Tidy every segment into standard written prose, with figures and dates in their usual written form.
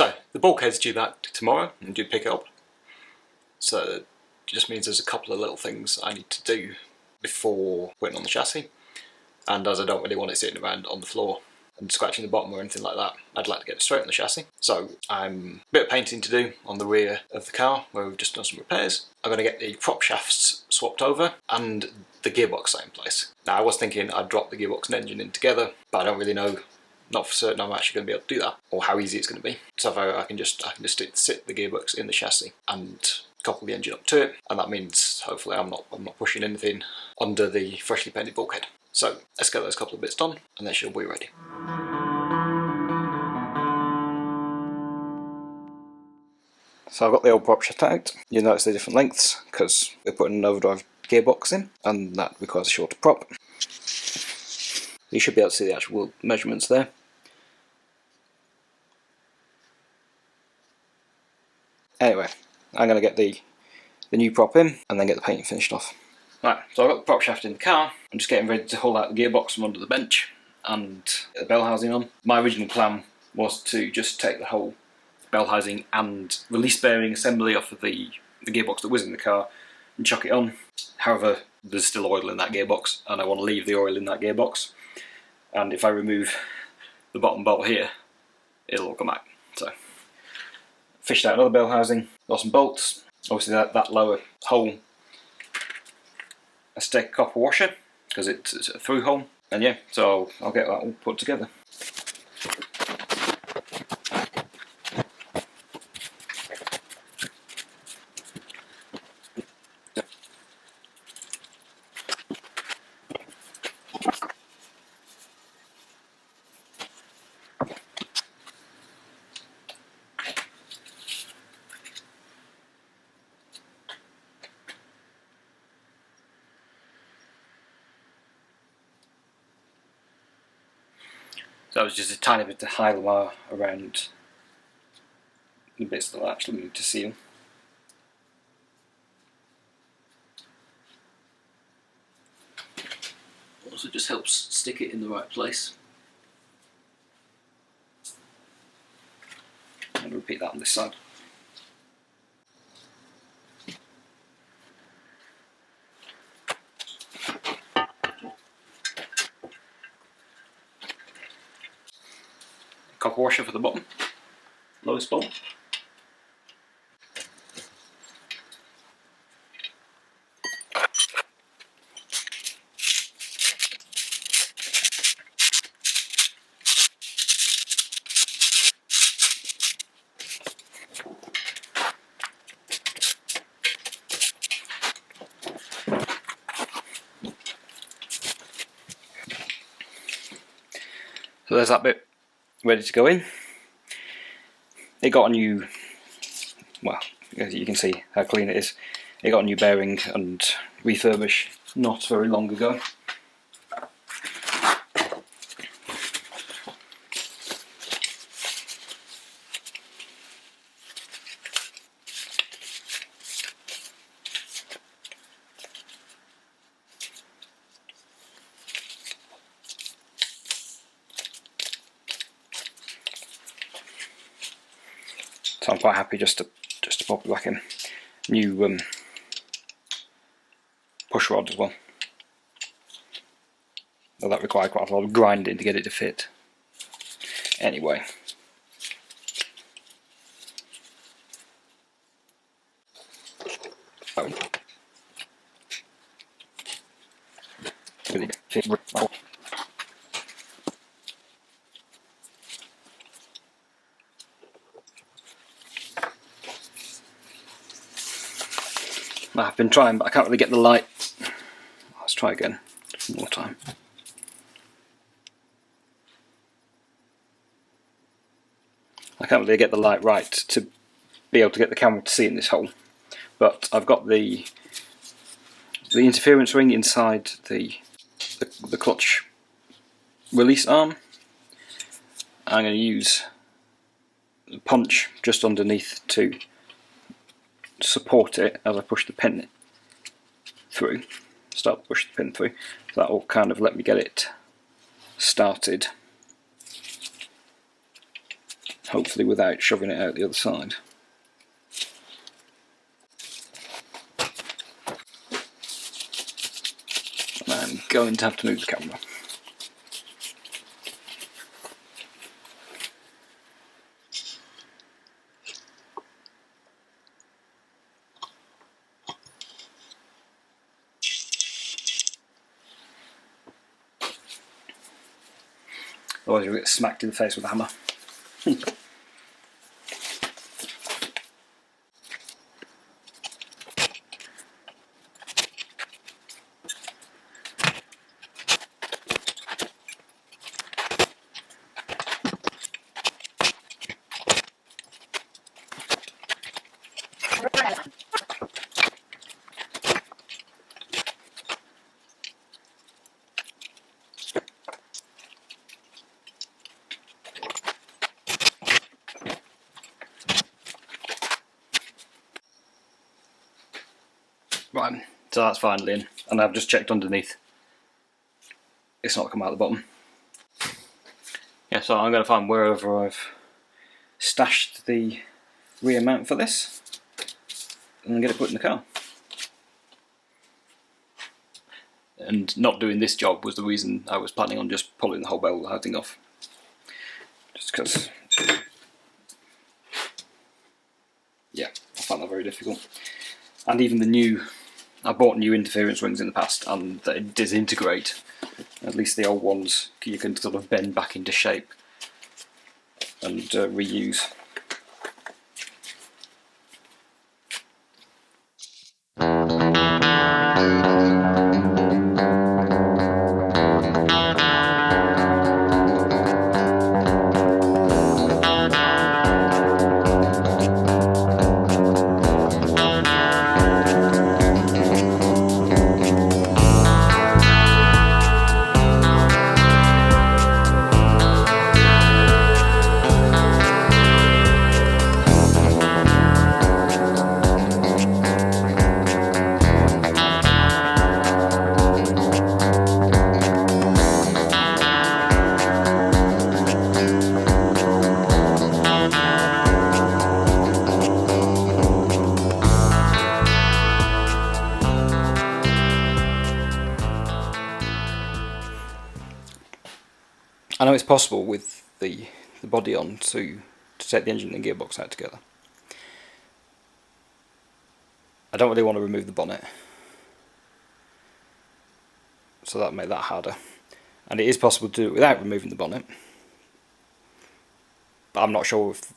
So the bulkhead's due back tomorrow and do pick it up. So it just means there's a couple of little things I need to do before putting on the chassis. And as I don't really want it sitting around on the floor and scratching the bottom or anything like that, I'd like to get it straight on the chassis. So I'm a bit of painting to do on the rear of the car where we've just done some repairs. I'm going to get the prop shafts swapped over and the gearbox set in place. Now I was thinking I'd drop the gearbox and engine in together, but I don't really know, not for certain I'm actually going to be able to do that or how easy it's going to be. So I can just sit the gearbox in the chassis and couple the engine up to it, and that means hopefully I'm not pushing anything under the freshly painted bulkhead. So let's get those couple of bits done and then she'll be ready. So I've got the old prop shaft out. You'll notice the different lengths because we're putting an overdrive gearbox in and that requires a shorter prop. You should be able to see the actual measurements there. Anyway, I'm going to get the new prop in and then get the painting finished off. Right, so I've got the prop shaft in the car. I'm just getting ready to haul out the gearbox from under the bench and get the bell housing on. My original plan was to just take the whole bell housing and release bearing assembly off of the gearbox that was in the car and chuck it on. However, there's still oil in that gearbox and I want to leave the oil in that gearbox. And if I remove the bottom bolt here, it'll all come out. So, fished out another bell housing, got some bolts. Obviously that lower hole, a stick copper washer because it's a through hole, and yeah, so I'll get that all put together. So that was just a tiny bit of high wire around the bits that I actually need to seal. Also just helps stick it in the right place. And repeat that on this side. Copper washer for the bottom, lowest bolt. So there's that bit ready to go in. It got a new, well, as you can see how clean it is. It got a new bearing and refurbish not very long ago. So I'm quite happy just to pop it back in. New push rod as well. Though that required quite a lot of grinding to get it to fit. Anyway. I've been trying, but I can't really get the light. Let's try again, one more time. I can't really get the light right to be able to get the camera to see in this hole. But I've got the interference ring inside the clutch release arm. I'm going to use the punch just underneath to support it as I push the pin through. Start to push the pin through. So that will kind of let me get it started. hopefully without shoving it out the other side. And I'm going to have to move the camera. Otherwise you'll get smacked in the face with a hammer. Right, so that's finally in, and I've just checked underneath. It's not come out the bottom. Yeah, so I'm going to find wherever I've stashed the rear mount for this, and then get it put in the car. And not doing this job was the reason I was planning on just pulling the whole bell housing off. Just because, yeah, I found that very difficult. And even the new, I bought new interference rings in the past and they disintegrate. At least the old ones you can sort of bend back into shape and reuse. I know it's possible with the body on to take the engine and gearbox out together. I don't really want to remove the bonnet, so that'll make that harder. And it is possible to do it without removing the bonnet, but I'm not sure if,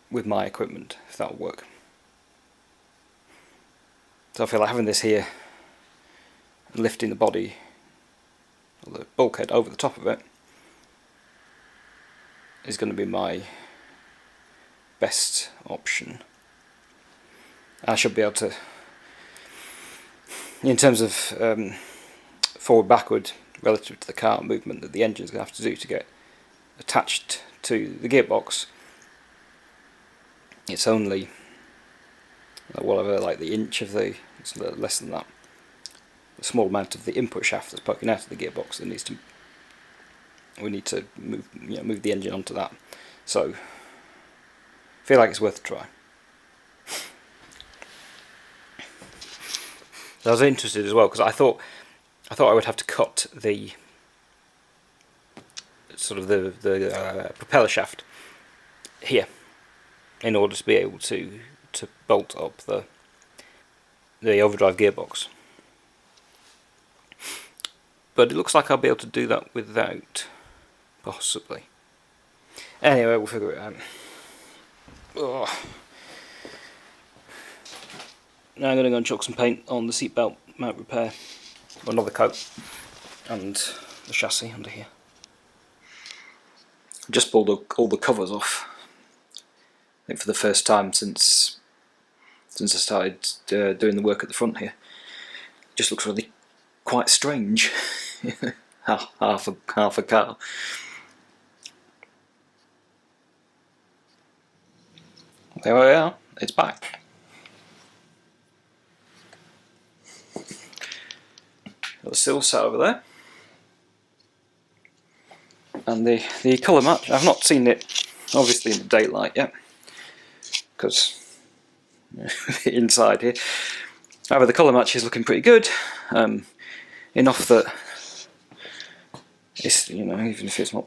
with my equipment, if that'll work. So I feel like having this here and lifting the body, or the bulkhead, over the top of it is going to be my best option. I should be able to, in terms of forward backward relative to the car movement that the engine's going to have to do to get attached to the gearbox, it's only whatever, like the inch of the, it's less than that, the small amount of the input shaft that's poking out of the gearbox that needs to, we need to move, move the engine onto that. So I feel like it's worth a try. I was interested as well because I thought I would have to cut the sort of the propeller shaft here in order to be able to bolt up the overdrive gearbox. But it looks like I'll be able to do that without, possibly. Anyway, we'll figure it out. Ugh. Now I'm going to go and chuck some paint on the seatbelt mount repair, another coat, and the chassis under here. Just pulled all the covers off. I think for the first time since I started doing the work at the front here. It just looks really quite strange. half a car. There we are. It's back. Got the sill set over there, and the colour match. I've not seen it obviously in the daylight, yeah, because inside here. However, the colour match is looking pretty good, enough that it's, you know, even if it's not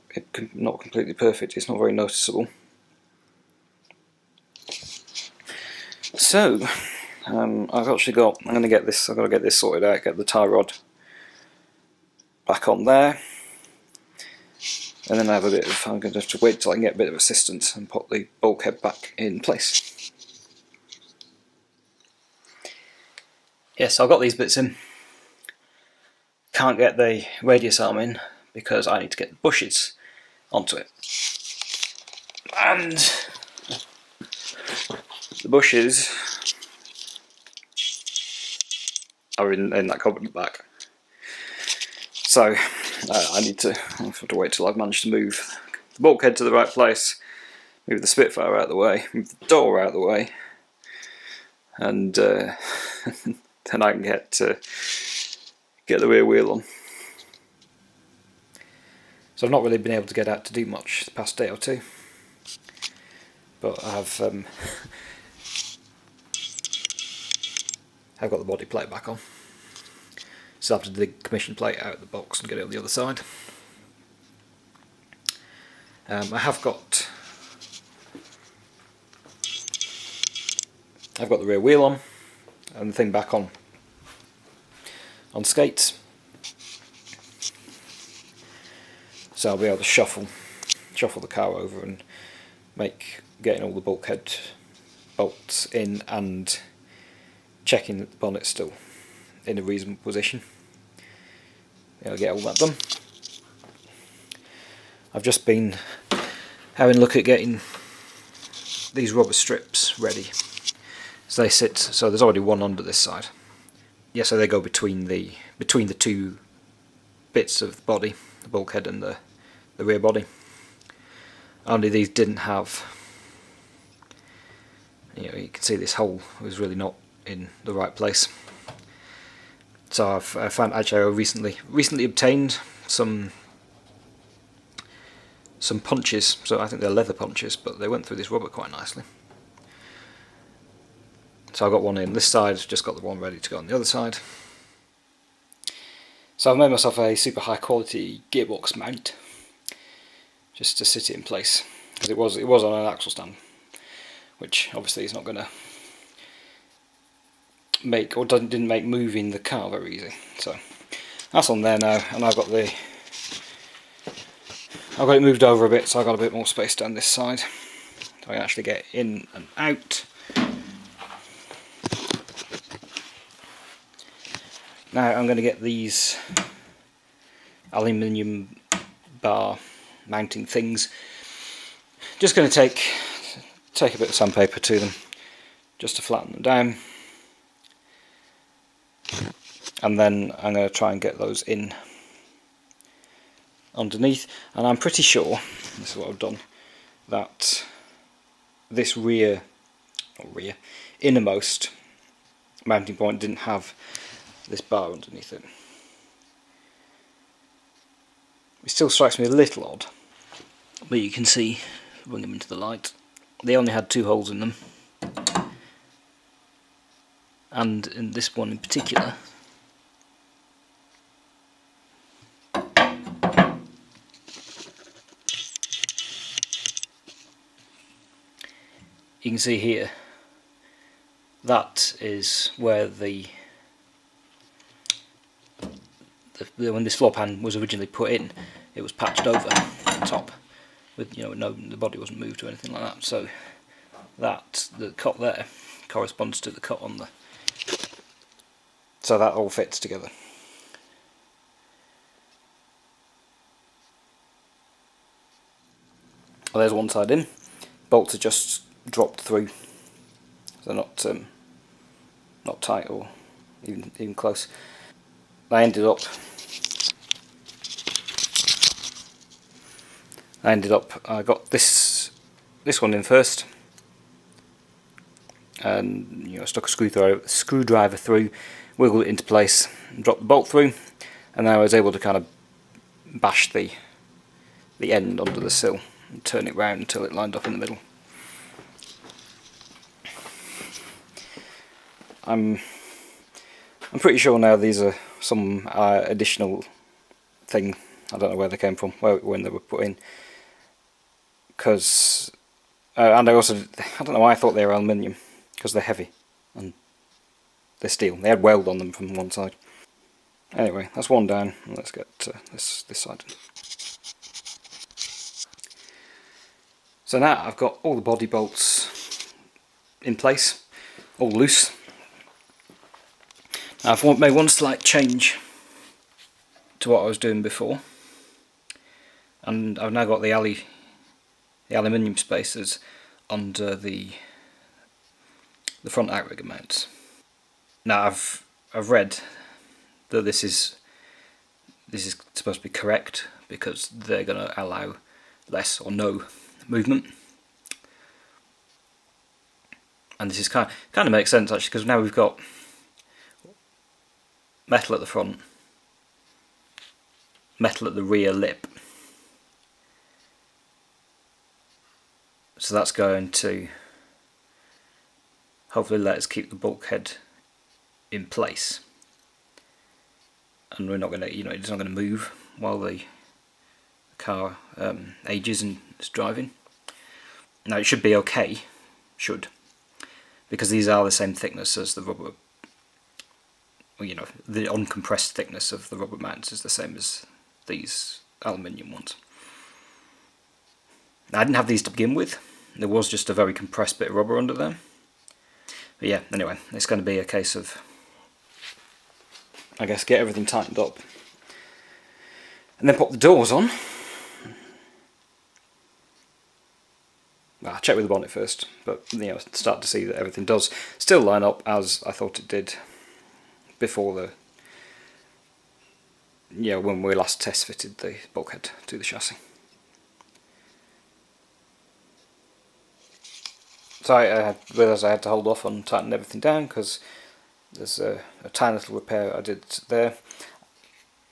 completely perfect, it's not very noticeable. So I've actually got. I'm going to get this. I've got to get this sorted out. Get the tie rod back on there, and then I have a bit of. I'm going to have to wait till I can get a bit of assistance and put the bulkhead back in place. Yes, I've got these bits in. Can't get the radius arm in because I need to get the bushes onto it, and the bushes are in that cupboard at the back. So I have to wait till I've managed to move the bulkhead to the right place, move the Spitfire out of the way, move the door out of the way, and then I can get the rear wheel on. So I've not really been able to get out to do much the past day or two, but I've got the body plate back on. So I have to dig the commission plate out of the box and get it on the other side. I've got the rear wheel on and the thing back on skates. So I'll be able to shuffle the car over and getting all the bulkhead bolts in and checking that the bonnet's still in a reasonable position. I'll get all that done. I've just been having a look at getting these rubber strips ready. So they sit. So there's already one under this side. Yeah, so they go between the two bits of the body, the bulkhead and the rear body. Only these didn't have. You can see this hole was really not in the right place. So I found, actually I recently obtained some punches. So I think they're leather punches, but they went through this rubber quite nicely. So I got one in this side, just got the one ready to go on the other side. So I've made myself a super high quality gearbox mount, just to sit it in place, because it was on an axle stand, which obviously is not going to make, or didn't make moving the car very easy. So that's on there now, and I've got it moved over a bit, so I've got a bit more space down this side, so I can actually get in and out. Now I'm going to get these aluminium bar mounting things. Just going to take a bit of sandpaper to them, just to flatten them down, and then I'm going to try and get those in underneath. And I'm pretty sure, this is what I've done, that this innermost mounting point didn't have this bar underneath it. It still strikes me a little odd, but you can see, bring them into the light, they only had 2 holes in them, and in this one in particular you can see here, that is where when this floor pan was originally put in, it was patched over the top with, the body wasn't moved or anything like that. So the cut there corresponds to the cut on the. So that all fits together. Well, there's one side in. Bolts are just dropped through. They're not tight or even close. I got this one in first, and stuck a screwdriver through, wiggled it into place, and dropped the bolt through, and then I was able to kind of bash the end onto the sill and turn it round until it lined up in the middle. I'm pretty sure now these are some additional thing. I don't know where they came from, when they were put in. Because, and I don't know why I thought they were aluminium, because they're heavy and they're steel. They had weld on them from one side. Anyway, that's one down. Let's get this side. So now I've got all the body bolts in place, all loose. Now I've made one slight change to what I was doing before, and I've now got the aluminium spacers under the front outrigger mounts. Now I've read that this is supposed to be correct because they're going to allow less or no movement, and this is kind of makes sense actually, because now we've got metal at the front, metal at the rear lip, so that's going to hopefully let us keep the bulkhead in place, and we're not going to, it's not going to move while the car ages and is driving. Now it should be okay, because these are the same thickness as the rubber. Well, the uncompressed thickness of the rubber mounts is the same as these aluminium ones. Now, I didn't have these to begin with. There was just a very compressed bit of rubber under them. But yeah, anyway, it's going to be a case of, I guess, get everything tightened up and then pop the doors on. Well, I'll check with the bonnet first, but start to see that everything does still line up as I thought it did before when we last test fitted the bulkhead to the chassis. So I realised I had to hold off on tightening everything down because there's a tiny little repair I did there.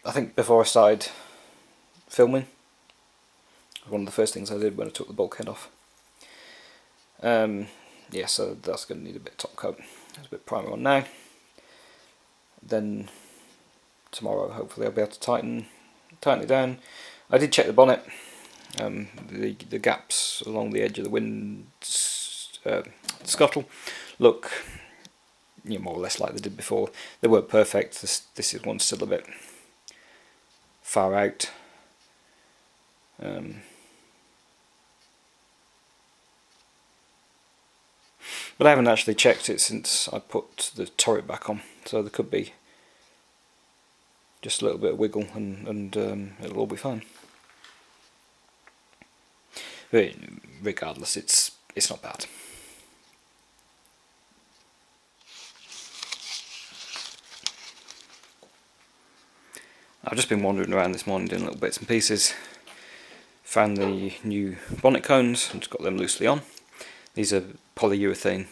I think before I started filming, one of the first things I did when I took the bulkhead off. Yeah, so that's going to need a bit of top coat. There's a bit of primer on now. Then tomorrow hopefully I'll be able to tighten it down. I did check the bonnet. The gaps along the edge of the wind scuttle look more or less like they did before. They weren't perfect. This is one still a bit far out. But I haven't actually checked it since I put the turret back on, so there could be just a little bit of wiggle and it'll all be fine. But regardless, it's not bad. I've just been wandering around this morning doing little bits and pieces. Found the new bonnet cones and just got them loosely on. These are polyurethane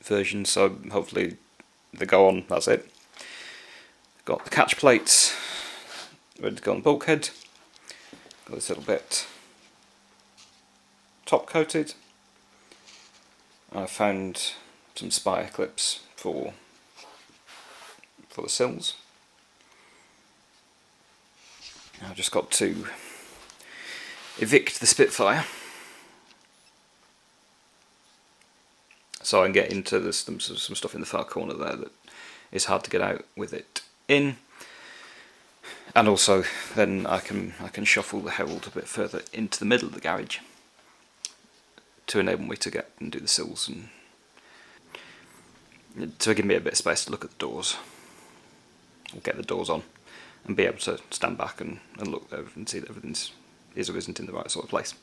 versions, so hopefully they go on, that's it. Got the catch plates ready to go on the bulkhead. Got this little bit top coated. I found some spire clips for the sills. I've just got to evict the Spitfire so I can get into some stuff in the far corner there that is hard to get out with it in, and also then I can shuffle the Herald a bit further into the middle of the garage to enable me to get and do the sills and to give me a bit of space to look at the doors. We'll get the doors on and be able to stand back and look there and see that everything is or isn't in the right sort of place.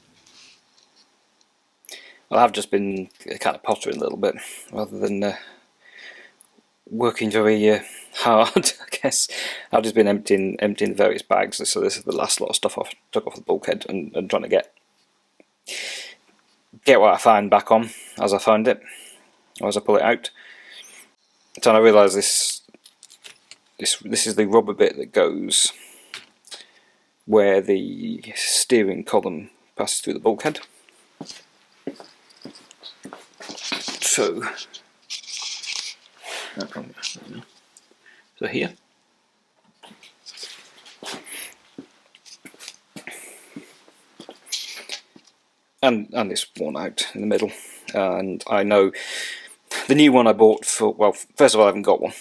Well, I've just been kind of pottering a little bit rather than working very hard, I guess. I've just been emptying the various bags, so this is the last lot of stuff I took off the bulkhead and trying to get what I find back on as I find it, or as I pull it out. So I realise this is the rubber bit that goes where the steering column passes through the bulkhead. So, here. And it's worn out in the middle, and I know the new one I bought for, well, first of all I haven't got one,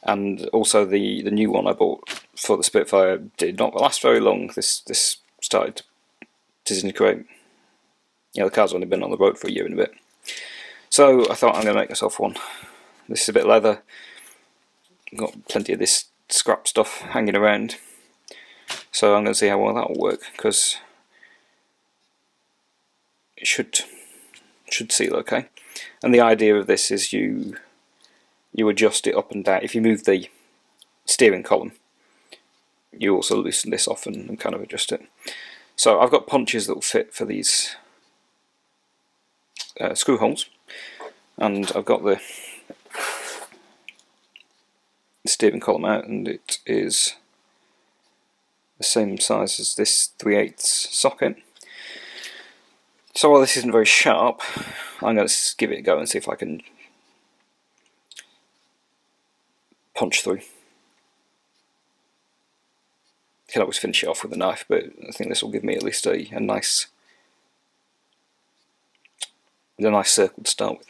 and also the new one I bought for the Spitfire did not last very long. This started to disintegrate. You know, the car's only been on the road for a year and a bit. So I thought I'm going to make myself one. This is a bit of leather, got plenty of this scrap stuff hanging around, so I'm going to see how well that will work, because it should seal okay. And the idea of this is you adjust it up and down. If you move the steering column, you also loosen this off and kind of adjust it. So I've got punches that will fit for these screw holes, and I've got the steering column out, and it is the same size as this 3/8 socket. So while this isn't very sharp, I'm going to give it a go and see if I can punch through. I can always finish it off with a knife, but I think this will give me at least a nice circle to start with.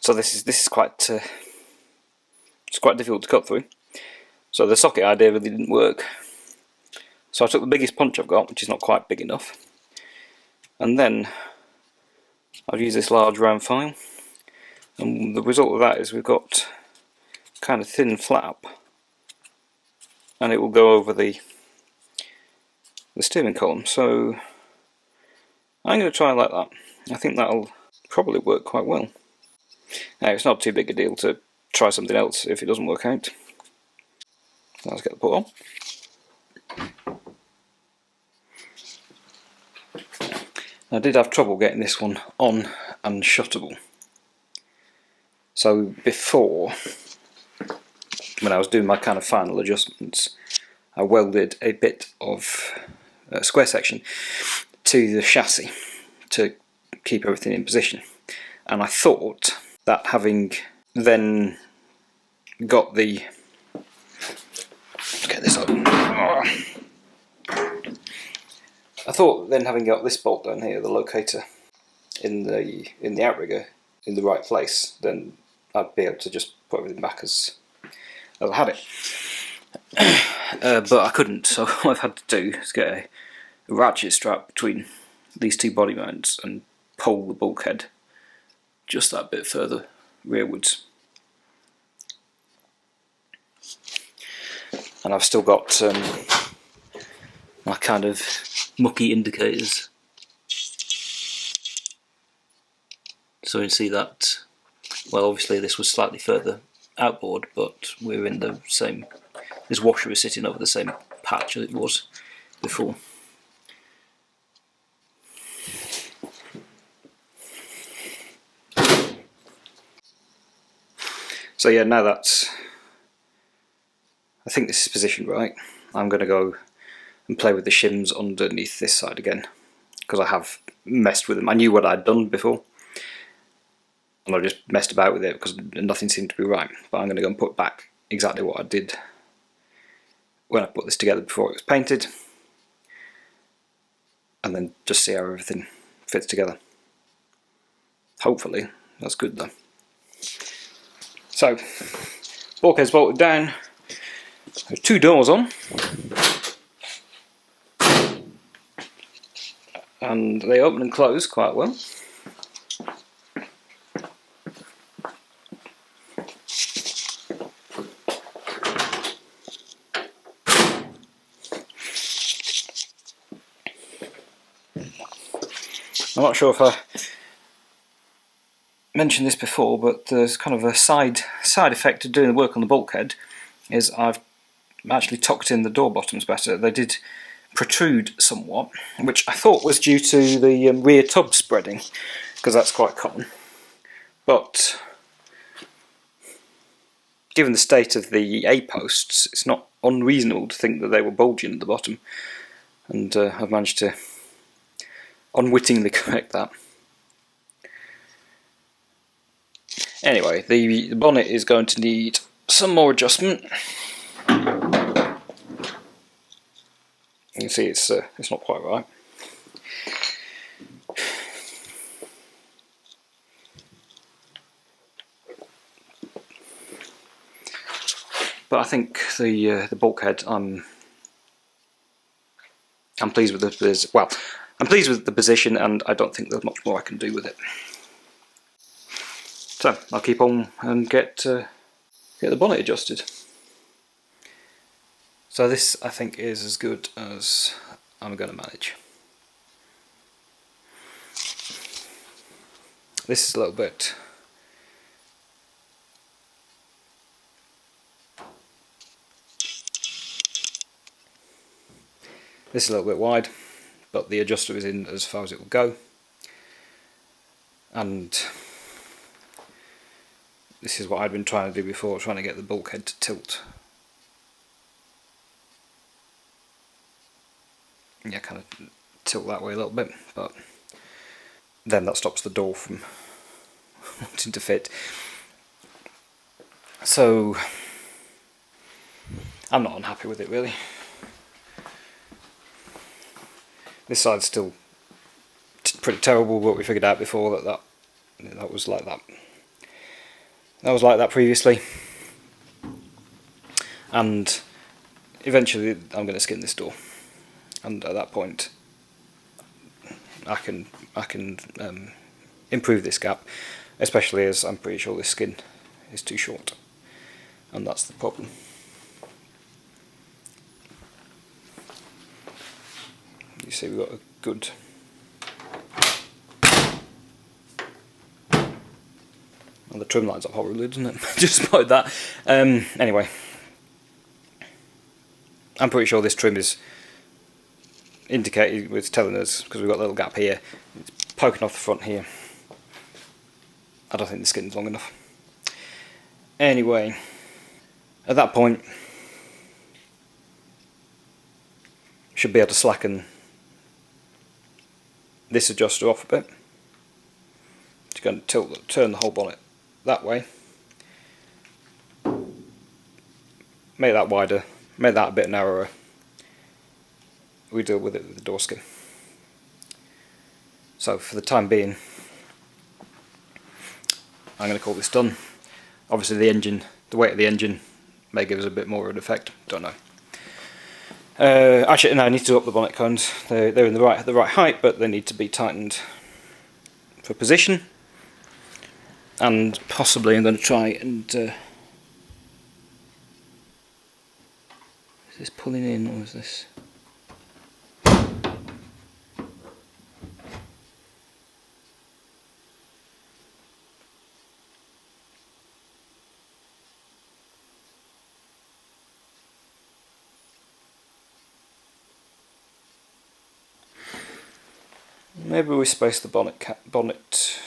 So this is quite it's quite difficult to cut through. So the socket idea really didn't work. So I took the biggest punch I've got, which is not quite big enough, and then I've used this large round file, and the result of that is we've got kind of thin flap, and it will go over the steering column. So I'm going to try like that. I think that'll probably work quite well. Now, it's not too big a deal to try something else if it doesn't work out. Let's get the put on. I did have trouble getting this one on and shuttable. So before, when I was doing my kind of final adjustments, I welded a bit of square section to the chassis to keep everything in position, and I thought that having then got the, let's get this up. I thought then having got this bolt down here, the locator in the outrigger in the right place, then I'd be able to just put everything back as I had it. But I couldn't, so what I've had to do is get a ratchet strap between these two body mounts and pull the bulkhead just that bit further rearwards. And I've still got my kind of mucky indicators, so you can see that, well, obviously this was slightly further outboard, but we're in the same, this washer is sitting over the same patch as it was before. So yeah, now that's, I think this is positioned right, I'm going to go and play with the shims underneath this side again, because I have messed with them. I knew what I'd done before, and I just messed about with it because nothing seemed to be right. But I'm going to go and put back exactly what I did when I put this together before it was painted, and then just see how everything fits together. Hopefully that's good though. So, bulkhead's bolted down, there's two doors on, and they open and close quite well. I'm not sure if I mentioned this before, but there's kind of a side effect of doing the work on the bulkhead is I've actually tucked in the door bottoms better. They did protrude somewhat, which I thought was due to the rear tub spreading, because that's quite common. But given the state of the A-posts, it's not unreasonable to think that they were bulging at the bottom, and I've managed to unwittingly correct that. Anyway, the bonnet is going to need some more adjustment. You can see it's not quite right. But I think the bulkhead, I'm pleased with the I'm pleased with the position, and I don't think there's much more I can do with it. So I'll keep on and get the bonnet adjusted. So this, I think, is as good as I'm going to manage. This is a little bit wide, but the adjuster is in as far as it will go, and this is what I'd been trying to do before, trying to get the bulkhead to tilt. Yeah, kind of tilt that way a little bit, but then that stops the door from wanting to fit. So I'm not unhappy with it really. This side's still pretty terrible, but we figured out before that was like that. That was like that previously, and eventually I'm going to skin this door, and at that point I can improve this gap, especially as I'm pretty sure this skin is too short, and that's the problem. You see, we've got a good and the trim lines up horribly, doesn't it? Just spotted that. Anyway, I'm pretty sure this trim is indicated with telling us, because we've got a little gap here, it's poking off the front here. I don't think the skin's long enough. Anyway, at that point, should be able to slacken this adjuster off a bit. It's going to turn the whole bonnet that way. Make that wider, make that a bit narrower. We deal with it with the door skin. So for the time being, I'm going to call this done. Obviously the weight of the engine may give us a bit more of an effect, don't know. Actually, no, I need to up the bonnet cones. They're in the right height, but they need to be tightened for position. And possibly I'm going to try and is this pulling in, or is this? Maybe we space the bonnet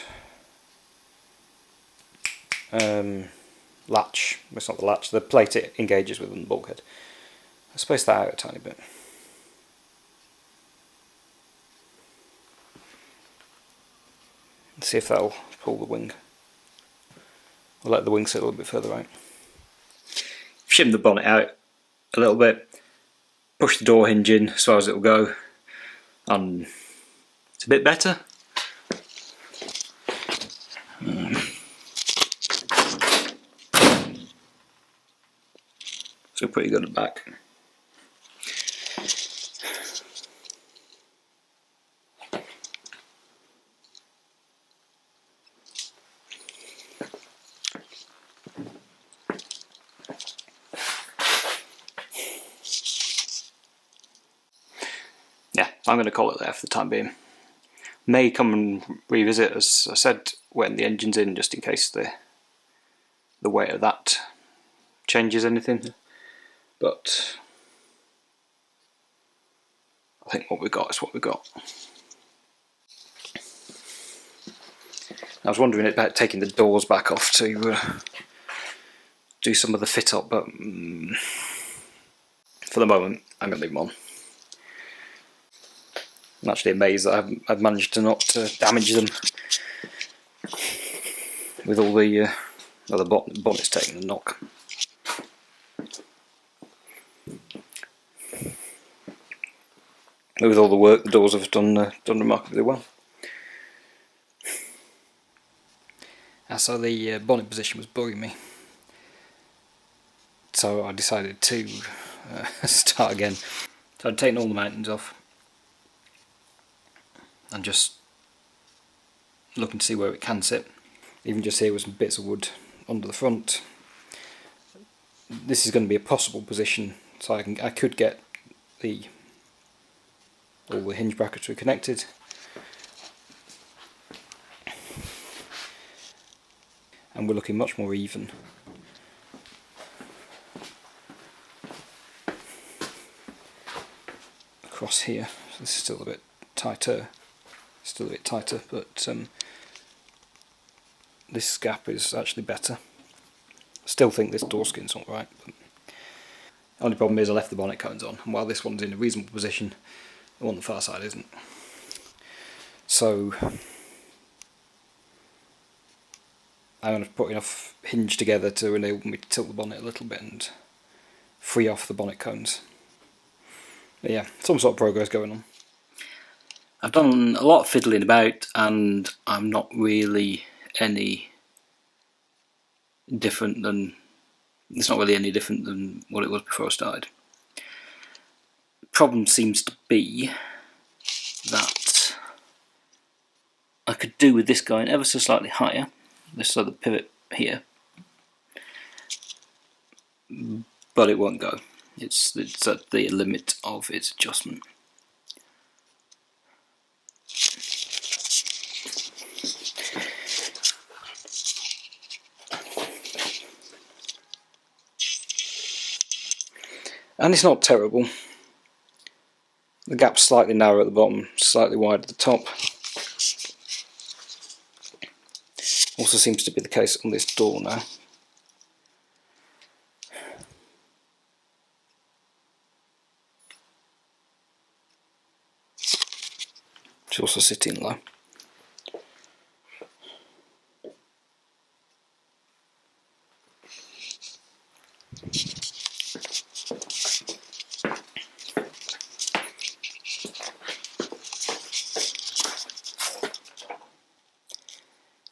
latch. It's not the latch, the plate it engages with on the bulkhead. I'll space that out a tiny bit. And see if that'll pull the wing. I'll let the wing sit a little bit further out. Shim the bonnet out a little bit, push the door hinge in as far as it'll go, and it's a bit better. So pretty good at the back. Yeah, I'm going to call it there for the time being. May come and revisit, as I said, when the engine's in, just in case the weight of that changes anything. But I think what we got is what we got. I was wondering about taking the doors back off to do some of the fit up, but for the moment I'm going to leave them on. I'm actually amazed that I've managed to not damage them with all the bonnet's taking a knock. With all the work, the doors have done remarkably well. So the bonnet position was bugging me, so I decided to start again. So I'd taken all the mountings off and just looking to see where it can sit. Even just here with some bits of wood under the front. This is going to be a possible position, so I could get all the hinge brackets reconnected. And we're looking much more even. Across here, so this is still a bit tighter, but this gap is actually better. Still think this door skin's not right. But only problem is I left the bonnet cones on, and while this one's in a reasonable position, the one on the far side isn't. So I'm going to put enough hinge together to enable me to tilt the bonnet a little bit and free off the bonnet cones. But yeah, some sort of progress going on. I've done a lot of fiddling about, and I'm not really any different than... It's not really any different than what it was before I started. The problem seems to be that I could do with this going ever so slightly higher, so the pivot here, but it won't go. It's at the limit of its adjustment. And it's not terrible. The gap's slightly narrow at the bottom, slightly wide at the top. Also seems to be the case on this door now. It's also sitting low.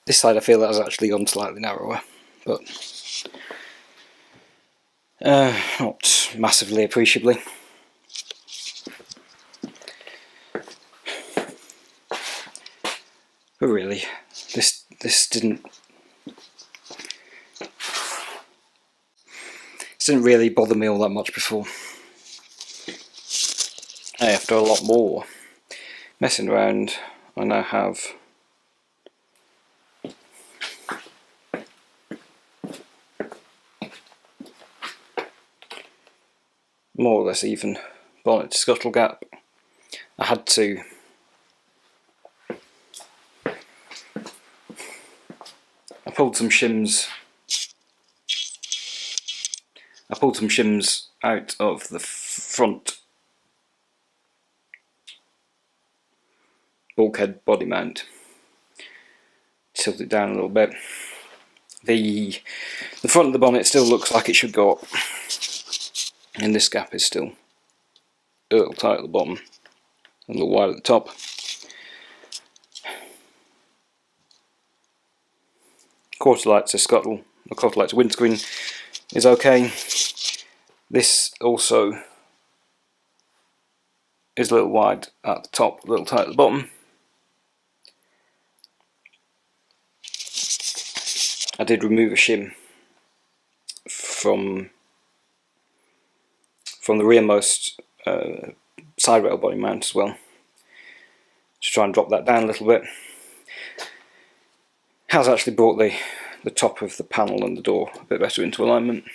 This side I feel that has actually gone slightly narrower, but not massively appreciably. But really, this didn't really bother me all that much before. After a lot more messing around, I now have more or less even bonnet to scuttle gap. I had to I pulled some shims out of the front bulkhead body mount, tilt it down a little bit. The front of the bonnet still looks like it should go up, and this gap is still a little tight at the bottom, a little wide at the top. Quarter light to scuttle, or quarter light to windscreen is okay. This also is a little wide at the top, a little tight at the bottom. I did remove a shim from the rearmost side rail body mount as well, to try and drop that down a little bit. Has actually brought the top of the panel and the door a bit better into alignment.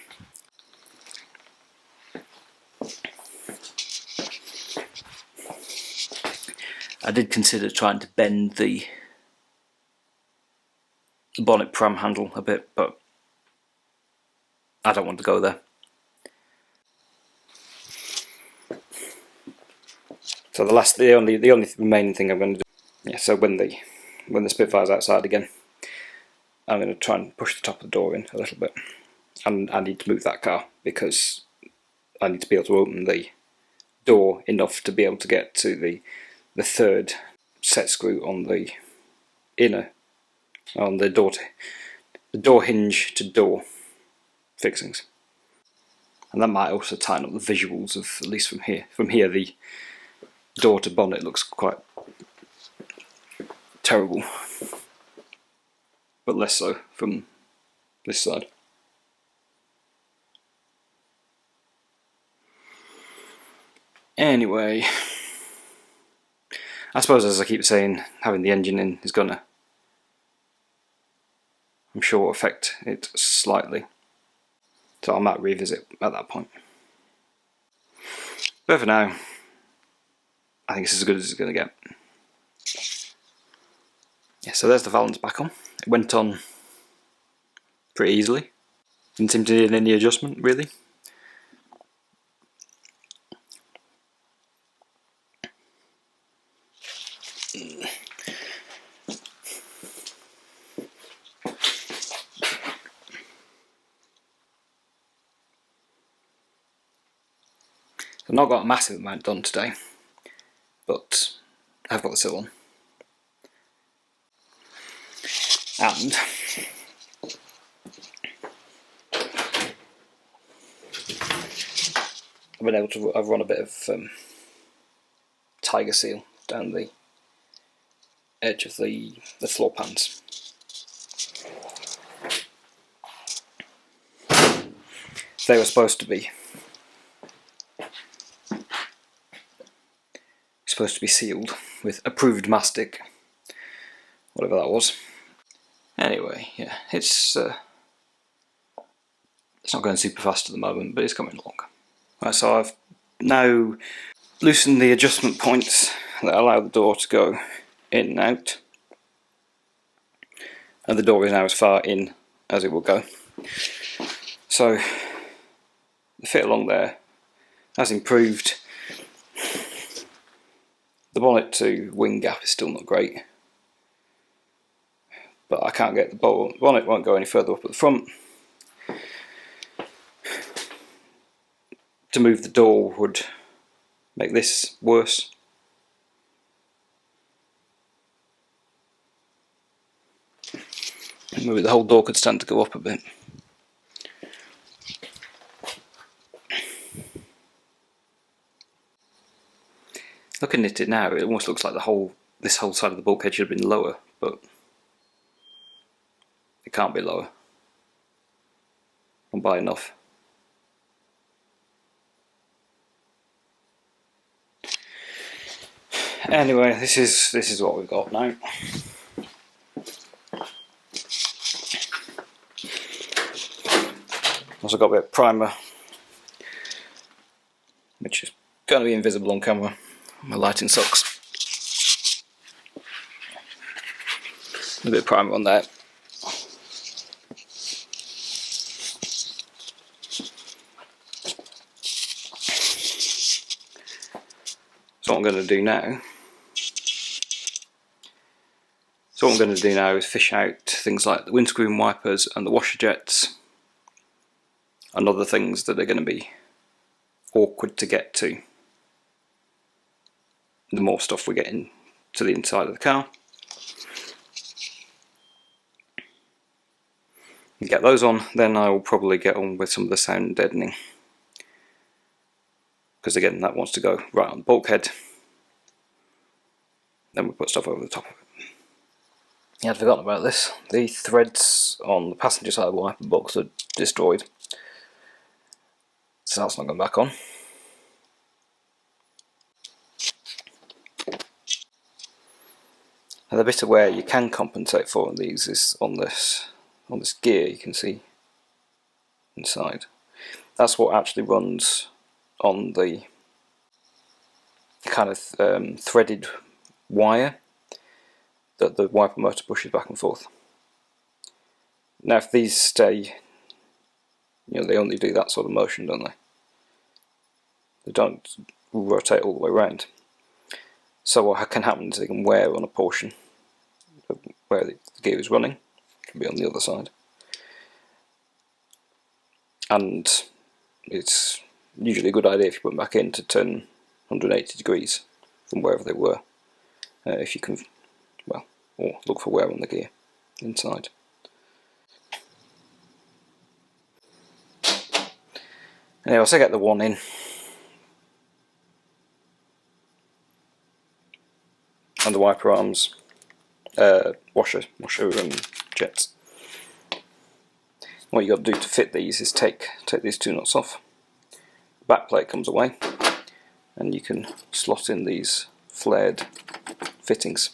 I did consider trying to bend the bonnet pram handle a bit, but I don't want to go there. So the only remaining thing I'm going to do, yeah. So when the Spitfire's outside again, I'm going to try and push the top of the door in a little bit, and I need to move that car because I need to be able to open the door enough to be able to get to the third set screw on the inner, on the door hinge to door fixings. And that might also tighten up the visuals of, at least from here. From here, the door to bonnet looks quite terrible, but less so from this side. Anyway, I suppose, as I keep saying, having the engine in is gonna, I'm sure, affect it slightly. So I might revisit at that point. But for now, I think it's as good as it's going to get. Yeah, so there's the valance back on. It went on pretty easily. Didn't seem to need any adjustment, really. I've not got a massive amount done today, but I've got the sill on. And I've been able to run a bit of tiger seal down the edge of the floor pans. They were supposed to be sealed with approved mastic, whatever that was. Anyway, yeah, it's not going super fast at the moment, but it's coming along. Right, so I've now loosened the adjustment points that allow the door to go in and out, and the door is now as far in as it will go. So the fit along there has improved. The bonnet to wing gap is still not great, but I can't get the bonnet won't go any further up at the front. To move the door would make this worse. And maybe the whole door could stand to go up a bit. Looking at it now, it almost looks like this whole side of the bulkhead should have been lower, but it can't be lower. Not by enough. Anyway, this is what we've got now. Also got a bit of primer, which is going to be invisible on camera. My lighting sucks. A bit of primer on that. So what I'm going to do now is fish out things like the windscreen wipers and the washer jets and other things that are going to be awkward to get to the more stuff we get into the inside of the car. Get those on, then I will probably get on with some of the sound deadening, because again that wants to go right on the bulkhead. Then we put stuff over the top of it. Yeah, I'd forgotten about this. The threads on the passenger side of the wiper box are destroyed, so that's not going back on. And the bit of where you can compensate for these is on this gear. You can see inside. That's what actually runs on the kind of threaded wire that the wiper motor pushes back and forth. Now, if these stay, they only do that sort of motion, don't they? They don't rotate all the way around. So what can happen is they can wear on a portion where the gear is running. It can be on the other side. And it's usually a good idea if you put them back in to turn 180 degrees from wherever they were. If you can, well, or look for wear on the gear inside. Anyway, so I get the one in. And the wiper arms, washer and jets. What you got to do to fit these is take these two nuts off. The back plate comes away, and you can slot in these flared fittings.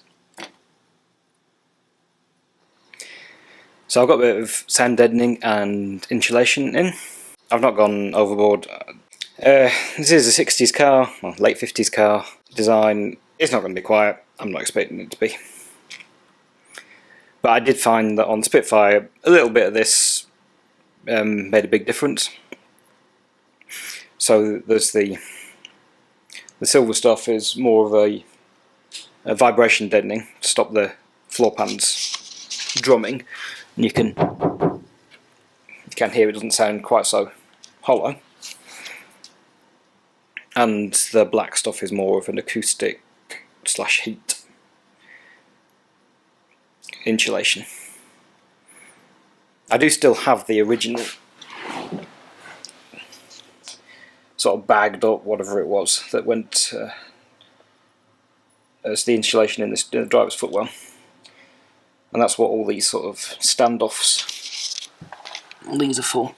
So I've got a bit of sound deadening and insulation in. I've not gone overboard. This is a 60s car, well, late 50s car design. It's not going to be quiet. I'm not expecting it to be. But I did find that on Spitfire, a little bit of this made a big difference. So there's the silver stuff is more of a vibration deadening to stop the floor pans drumming, and you can hear it doesn't sound quite so hollow. And the black stuff is more of an acoustic / heat insulation. I do still have the original sort of bagged up whatever it was that went as the insulation in the driver's footwell, and that's what all these sort of standoffs, these are for.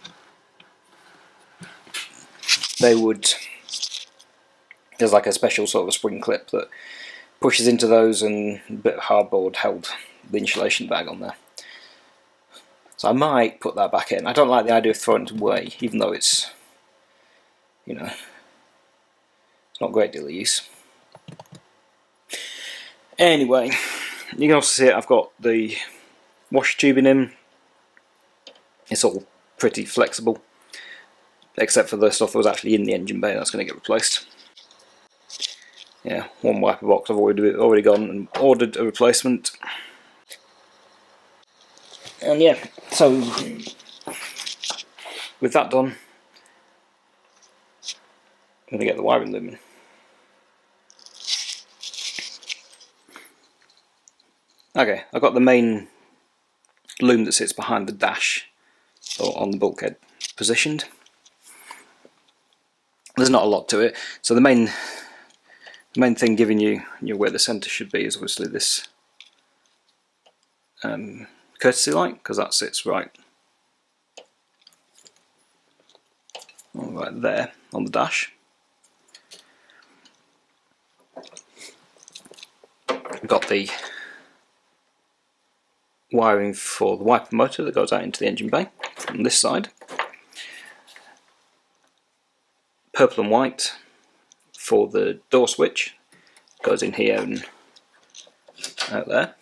There's like a special sort of a spring clip that pushes into those, and a bit of hardboard held the insulation bag on there. So I might put that back in. I don't like the idea of throwing it away, even though it's, you know, it's not a great deal of use. Anyway, you can also see it, I've got the washer tubing in. It's all pretty flexible, except for the stuff that was actually in the engine bay. That's going to get replaced. Yeah, one wiper box. I've already gone and ordered a replacement. And yeah, so with that done, I'm going to get the wiring loom in. Okay, I've got the main loom that sits behind the dash, or on the bulkhead, positioned. There's not a lot to it, so the main thing giving you where the centre should be is obviously this courtesy light, because that sits right there on the dash. We've got the wiring for the wiper motor that goes out into the engine bay from this side. Purple and white for the door switch, goes in here and out there.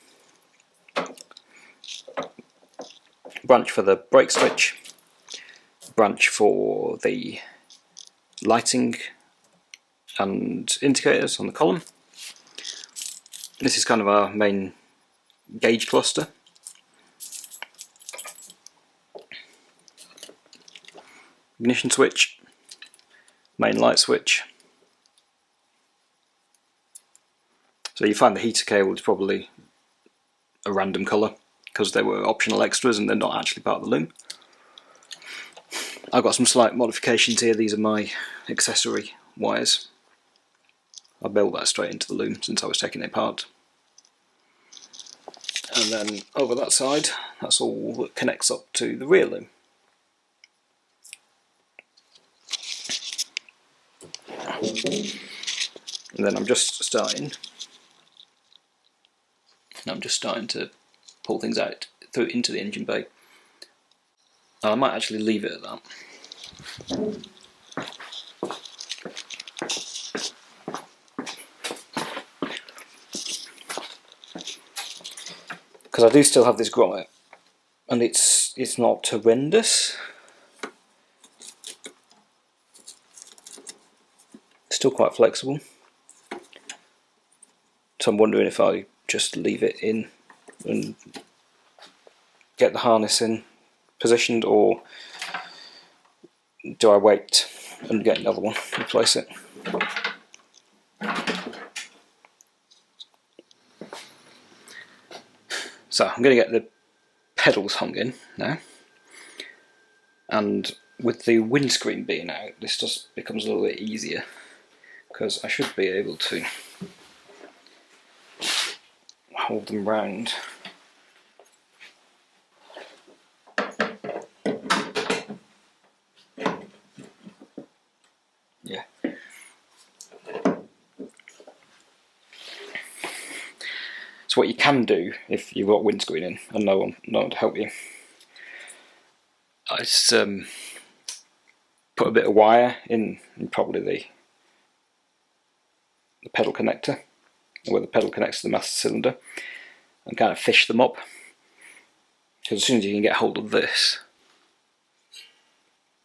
Branch for the brake switch, branch for the lighting and indicators on the column. This is kind of our main gauge cluster. Ignition switch, main light switch. So you find the heater cable is probably a random colour because they were optional extras and they're not actually part of the loom. I've got some slight modifications here. These are my accessory wires. I built that straight into the loom since I was taking it apart. And then over that side, that's all that connects up to the rear loom. And then I'm just starting to pull things out through into the engine bay. And I might actually leave it at that. Because I do still have this grommet, and it's not horrendous. It's still quite flexible. So I'm wondering if I just leave it in and get the harness in positioned, or do I wait and get another one and replace it? So I'm going to get the pedals hung in now, and with the windscreen being out, this just becomes a little bit easier because I should be able to hold them round. Yeah. So what you can do if you've got windscreen in and no one to help you, I just put a bit of wire in probably the pedal connector, where the pedal connects to the master cylinder, and kind of fish them up. Because as soon as you can get hold of this,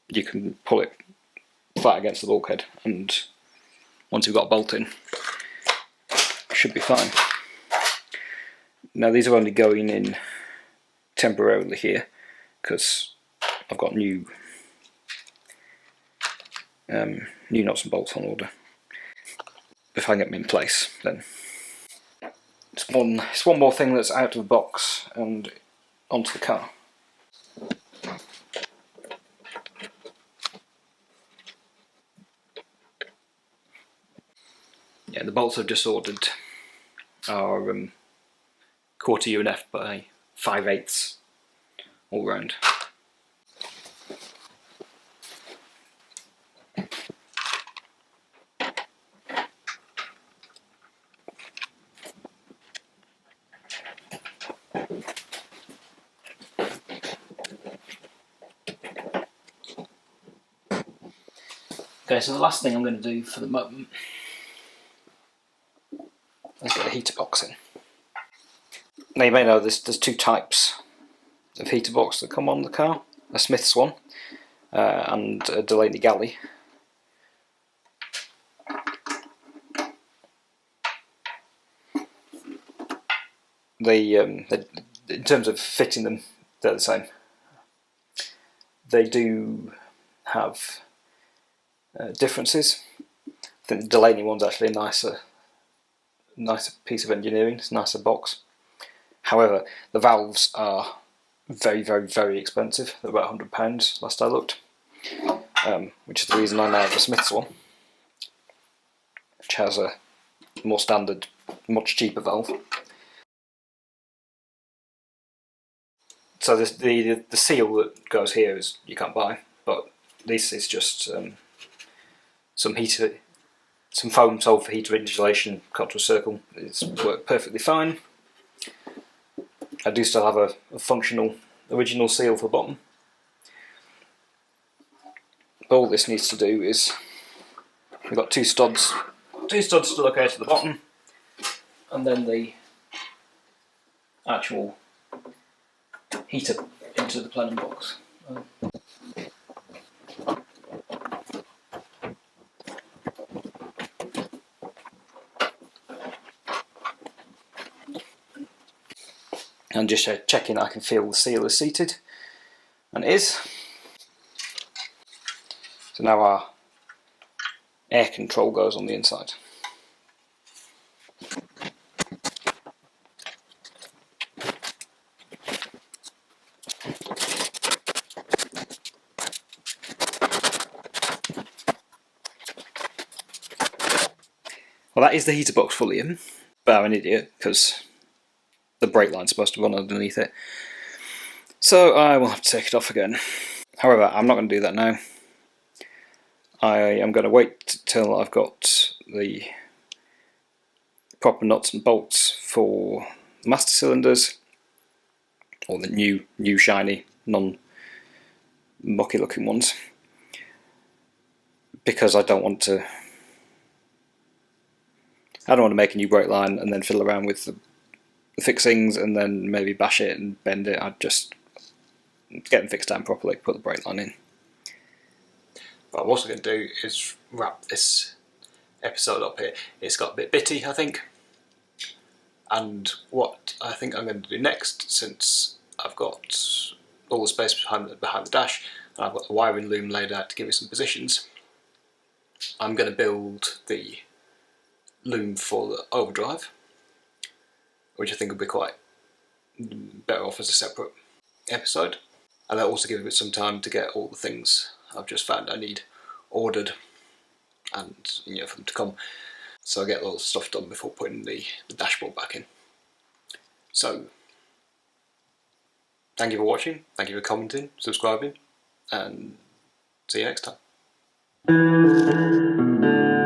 you can pull it flat against the bulkhead, and once you've got a bolt in, it should be fine. Now these are only going in temporarily here because I've got new nuts and bolts on order. If I can get them in place, then it's one more thing that's out of the box and onto the car. Yeah, the bolts I've just ordered are 1/4 UNF by 5/8 all round. Okay, so the last thing I'm going to do for the moment is get a heater box in. Now you may know there's two types of heater box that come on the car: a Smith's one and a Delaney Galley. They in terms of fitting them, they're the same. They do have differences. I think the Delaney one's actually a nicer piece of engineering. It's a nicer box. However, the valves are very, very, very expensive. They're about £100 last I looked, which is the reason I now have the Smith's one, which has a more standard, much cheaper valve. So the seal that goes here is you can't buy, but this is just some foam sold for heater insulation cut to a circle. It's worked perfectly fine. I do still have a functional original seal for the bottom. All this needs to do is, we've got two studs to locate at the bottom, and then the actual heater into the planning box. And just checking I can feel the seal is seated, and it is. So now our air control goes on the inside. Well, that is the heater box fully in, but I'm an idiot because the brake line's supposed to run underneath it. So I will have to take it off again. However, I'm not going to do that now. I am going to wait till I've got the proper nuts and bolts for the master cylinders, or the new shiny, non-mucky looking ones, because I don't want to make a new brake line and then fiddle around with the fixings and then maybe bash it and bend it. I'd just get them fixed down properly, put the brake line in. What I'm also going to do is wrap this episode up here. It's got a bit bitty, I think. And what I think I'm going to do next, since I've got all the space behind the dash, and I've got the wiring loom laid out to give me some positions, I'm going to build the loom for the overdrive, which I think will be quite better off as a separate episode. And that'll also give me some time to get all the things I've just found I need ordered, and for them to come, so I get a lot of stuff done before putting the dashboard back in. So thank you for watching, thank you for commenting, subscribing, and see you next time.